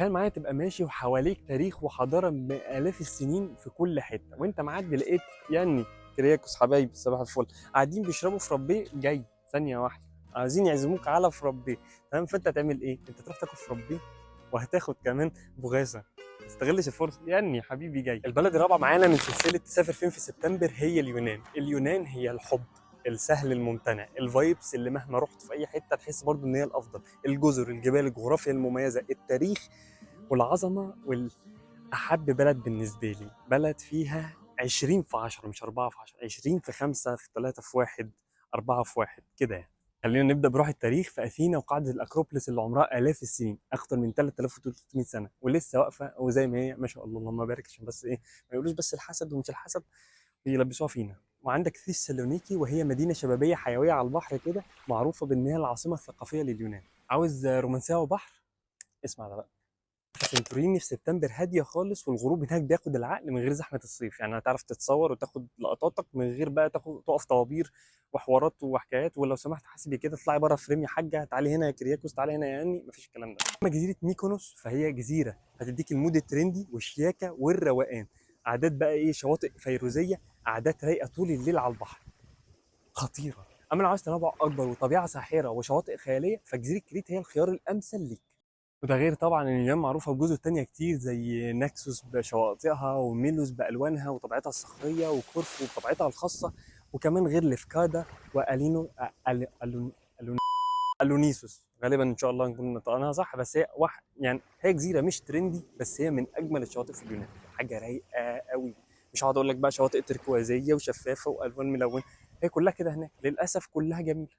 تخيل معايا تبقى ماشي وحواليك تاريخ وحضاره بآلاف السنين في كل حته، وانت معدي لقيت يعني كرياكوس حبايبي صباح الفل قاعدين بيشربوا فرابيه جاي ثانيه واحده عايزين يعزموك على فرابيه. تمام، فانت هتعمل ايه؟ انت تروح تاكل فرابيه وهتاخد كمان بغاسه. ما تستغلش الفرصه يعني حبيبي جاي. البلد الرابعه معانا من سلسله تسافر فين في سبتمبر هي اليونان. اليونان هي الحب السهل الممتنع، الفايبس اللي مهما رحت في اي حته تحس برضو ان هي الافضل، الجزر، الجبال، الجغرافيا المميزه، التاريخ والعظمه احب بلد بالنسبه لي بلد فيها 20 في 10 مش 4 في 10، 20 في 5 في 3 في 1 4 في 1 كده يعني. خلينا نبدا بروح التاريخ في اثينا وقاعده الاكروبوليس اللي عمرها الاف السنين، اكتر من 3300 سنه ولسه واقفه وزي ما هي ما شاء الله اللهم بارك، عشان بس ايه ما يقولوش بس الحسد ومش الحسد بيلبسوها فينا. وعندك ثيسالونيكي وهي مدينه شبابيه حيويه على البحر كده، معروفه بان هي العاصمه الثقافيه لليونان. عاوز رومانسيه وبحر؟ اسمع ده بقى. سنتوريني في سبتمبر هاديه خالص، والغروب هناك بياخد العقل من غير زحمه الصيف، يعني هتعرف تتصور وتاخد لقطاتك من غير بقى تقف طوابير وحوارات وحكايات، ولو سمحت حاسبي كده اطلعي بره فريم يا حاجه، تعالي هنا يا كرياكوس، تعالي هنا يعني مفيش الكلام ده. اما جزيره ميكونوس فهي جزيره هتديك المود الترندي والشياكه والروقان، قعدات بقى ايه، شواطئ فيروزيه، قعدات رايقه طول الليل على البحر خطيره. اما لو عايز تنوع اكبر وطبيعه ساحره وشواطئ خياليه فجزيره كريت هي الخيار الامثل ليك. وده غير طبعا ان اليونان معروفه بجزر تانية كتير زي ناكسوس بشواطئها وميلوس بالوانها وطبيعتها الصخريه وكورفو بطبيعتها الخاصه، وكمان غير لفكادا والينو ألون- الونيسوس، غالبا ان شاء الله نكون نطقناها صح، بس هي يعني هي جزيره مش ترندي بس هي من اجمل الشواطئ في اليونان، حاجه رايقه قوي. مش هقعد اقول لك بقى شواطئ تركوازيه وشفافه والوان ملونه، هي كلها كده هناك للاسف كلها جميله.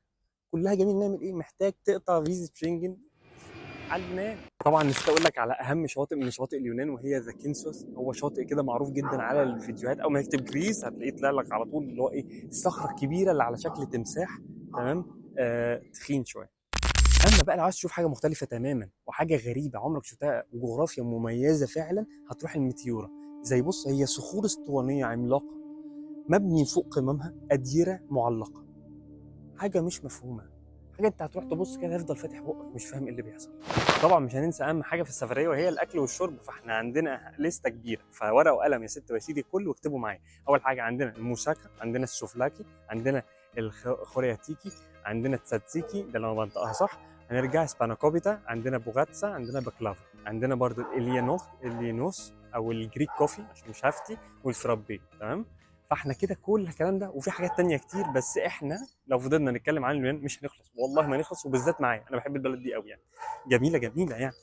كلها جميل، نعمل ايه؟ محتاج تقطع فيزا شنجن على اليونان. طبعا نسيت اقول لك على اهم شواطئ من شواطئ اليونان وهي ذا كينسوس، هو شاطئ كده معروف جدا على الفيديوهات، او ما يكتب جريس هتلاقيه طلع لك على طول، اللي هو ايه، الصخره الكبيره اللي على شكل تمساح. تمام، تخين شويه. اما بقى لو عايز تشوف حاجه مختلفه تماما وحاجه غريبه عمرك شفتها وجغرافيا مميزه فعلا، هتروح الميتيورا. زي بص، هي صخور اسطوانيه عملاقه مبني فوق قممها اديره معلقه، حاجه مش مفهومه، حاجه انت هتروح تبص كده تفضل فاتح بقك مش فاهم ايه اللي بيحصل. طبعا مش هننسى اهم حاجه في السفريه وهي الاكل والشرب، فاحنا عندنا لسته كبيره، فورقه وقلم يا ست ويا سيدي الكل واكتبوا معايا. اول حاجه عندنا الموساكا، عندنا السوفلاكي، عندنا الخورياتيكي، عندنا التساتسيكي ده لو بنطقها صح، هنرجع سباناكوبيتا، عندنا بوغاتسا، عندنا بكلافا، عندنا برضو اليانوس او الجريك كوفي عشان مش هفتي، والفرابي. تمام، فاحنا كده كل الكلام ده وفي حاجات تانية كتير، بس احنا لو فضلنا نتكلم عن اليونان مش هنخلص، والله ما نخلص، وبالذات معايا انا بحب البلد دي قوي يعني، جميله جميله يعني.